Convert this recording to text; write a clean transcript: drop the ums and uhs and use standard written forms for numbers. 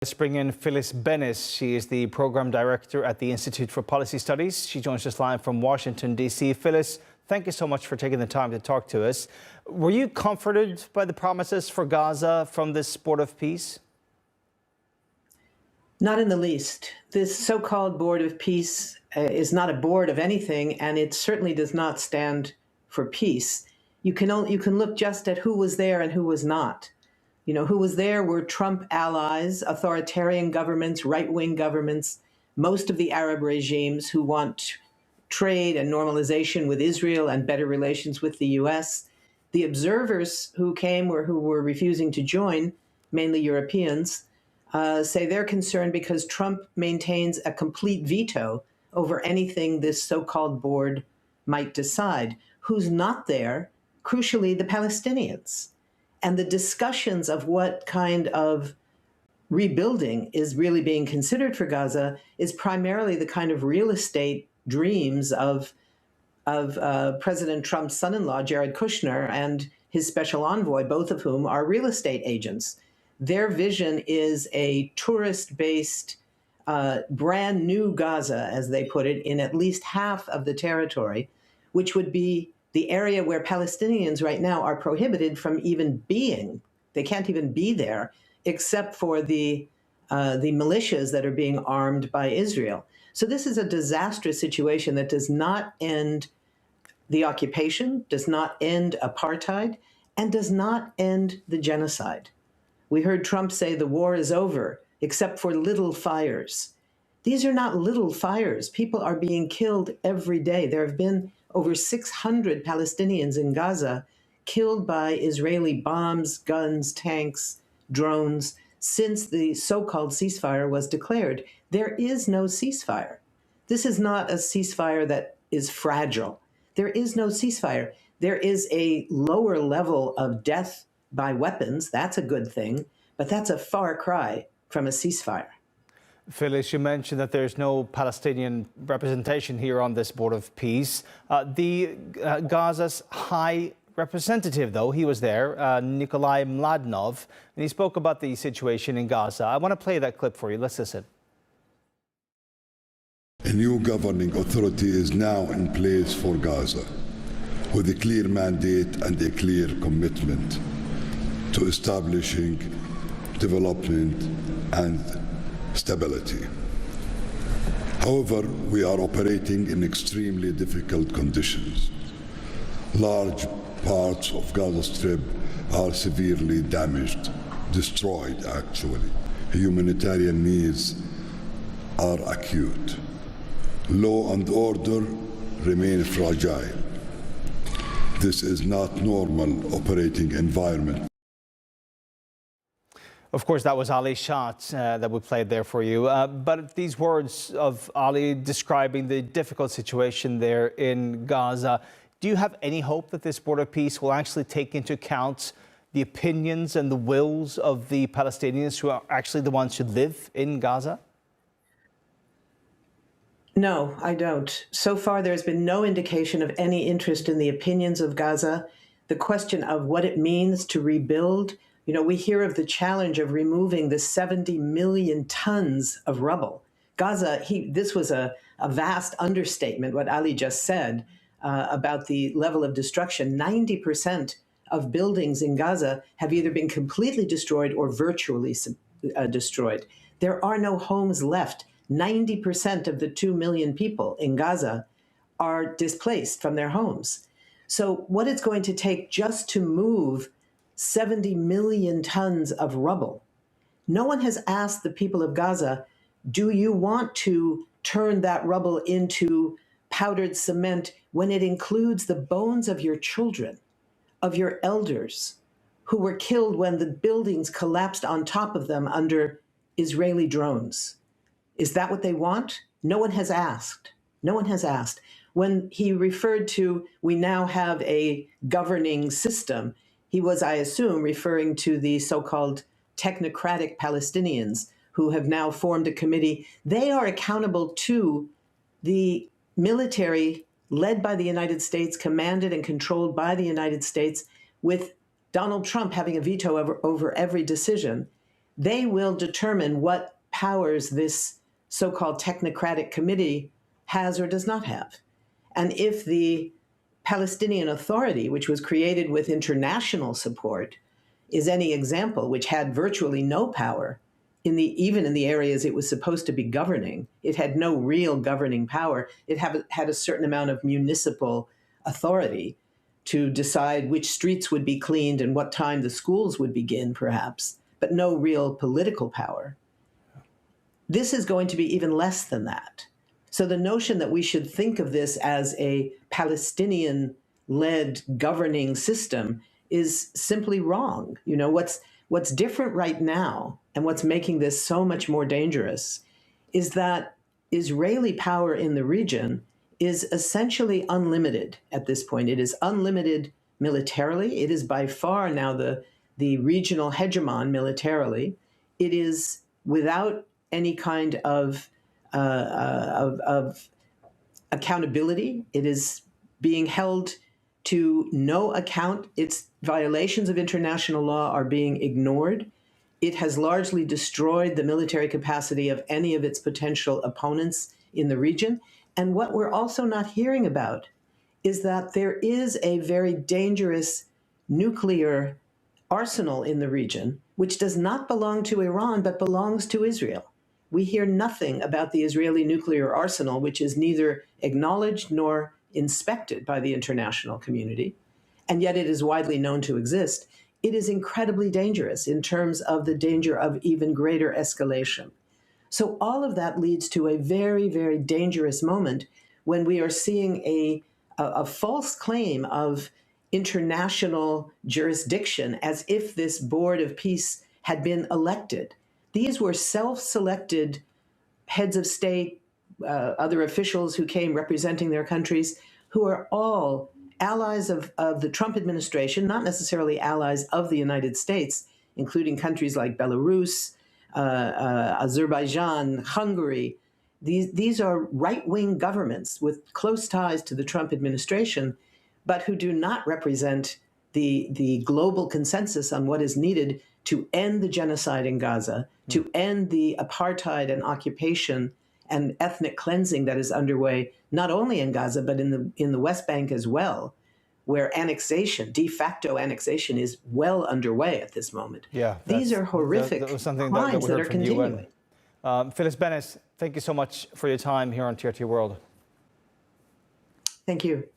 Let's bring in Phyllis Bennis. She is the program director at the Institute for Policy Studies. She joins us live from Washington, D.C. Phyllis, thank you so much for taking the time to talk to us. Were you comforted by the promises for Gaza from this board of peace? Not in the least. This so-called board of peace is not a board of anything, and it certainly does not stand for peace. You can look just at who was there and who was not. You know, who was there were Trump allies, authoritarian governments, right-wing governments, most of the Arab regimes who want trade and normalization with Israel and better relations with the U.S. The observers who came or who were refusing to join, mainly Europeans, say they're concerned because Trump maintains a complete veto over anything this so-called board might decide. Who's not there? Crucially, the Palestinians. And the discussions of what kind of rebuilding is really being considered for Gaza is primarily the kind of real estate dreams of President Trump's son-in-law, Jared Kushner, and his special envoy, both of whom are real estate agents. Their vision is a tourist-based, brand new Gaza, as they put it, in at least half of the territory, which would be the area where Palestinians right now are prohibited from even being. They can't even be there, except for the militias that are being armed by Israel. So this is a disastrous situation that does not end the occupation, does not end apartheid, and does not end the genocide. We heard Trump say the war is over, except for little fires. These are not little fires. People are being killed every day. There have been over 600 Palestinians in Gaza killed by Israeli bombs, guns, tanks, drones, since the so-called ceasefire was declared. There is no ceasefire. This is not a ceasefire that is fragile. There is no ceasefire. There is a lower level of death by weapons. That's a good thing, but that's a far cry from a ceasefire. Phyllis, you mentioned that there's no Palestinian representation here on this board of peace. Gaza's high representative, though, he was there, Nikolai Mladinov, and he spoke about the situation in Gaza. I want to play that clip for you. Let's listen. A new governing authority is now in place for Gaza, with a clear mandate and a clear commitment to establishing development and stability. However, we are operating in extremely difficult conditions. Large parts of Gaza Strip are severely damaged, destroyed actually. Humanitarian needs are acute. Law and order remain fragile. This is not normal operating environment. Of course, that was Ali Shat that we played there for you. But these words of Ali describing the difficult situation there in Gaza, do you have any hope that this board of peace will actually take into account the opinions and the wills of the Palestinians who are actually the ones who live in Gaza? No, I don't. So far, there's been no indication of any interest in the opinions of Gaza. The question of what it means to rebuild. You know, we hear of the challenge of removing the 70 million tons of rubble. Gaza, this was a vast understatement, what Ali just said about the level of destruction. 90% of buildings in Gaza have either been completely destroyed or virtually destroyed. There are no homes left. 90% of the 2 million people in Gaza are displaced from their homes. So what it's going to take just to move 70 million tons of rubble. No one has asked the people of Gaza, do you want to turn that rubble into powdered cement when it includes the bones of your children, of your elders, who were killed when the buildings collapsed on top of them under Israeli drones? Is that what they want? No one has asked. No one has asked. When he referred to, we now have a governing system, he was, I assume, referring to the so-called technocratic Palestinians who have now formed a committee. They are accountable to the military led by the United States, commanded and controlled by the United States, with Donald Trump having a veto over every decision. they will determine what powers this so-called technocratic committee has or does not have. And if the Palestinian Authority, which was created with international support, is any example, which had virtually no power even in the areas it was supposed to be governing. It had no real governing power. It had a certain amount of municipal authority to decide which streets would be cleaned and what time the schools would begin, perhaps, but no real political power. This is going to be even less than that. So the notion that we should think of this as a Palestinian-led governing system is simply wrong. You know, what's different right now and what's making this so much more dangerous is that Israeli power in the region is essentially unlimited at this point. It is unlimited militarily. It is by far now the regional hegemon militarily. It is without any kind of accountability. It is being held to no account. Its violations of international law are being ignored. It has largely destroyed the military capacity of any of its potential opponents in the region. And what we're also not hearing about is that there is a very dangerous nuclear arsenal in the region, which does not belong to Iran, but belongs to Israel. We hear nothing about the Israeli nuclear arsenal, which is neither acknowledged nor inspected by the international community, and yet it is widely known to exist. It is incredibly dangerous in terms of the danger of even greater escalation. So all of that leads to a very, very dangerous moment when we are seeing a false claim of international jurisdiction as if this board of peace had been elected. These were self-selected heads of state, other officials who came representing their countries, who are all allies of the Trump administration, not necessarily allies of the United States, including countries like Belarus, Azerbaijan, Hungary. These are right-wing governments with close ties to the Trump administration, but who do not represent the global consensus on what is needed to end the genocide in Gaza, to end the apartheid and occupation and ethnic cleansing that is underway, not only in Gaza, but in the West Bank as well, where annexation, de facto annexation, is well underway at this moment. Yeah, these are horrific crimes that are continuing. Phyllis Bennis, thank you so much for your time here on TRT World. Thank you.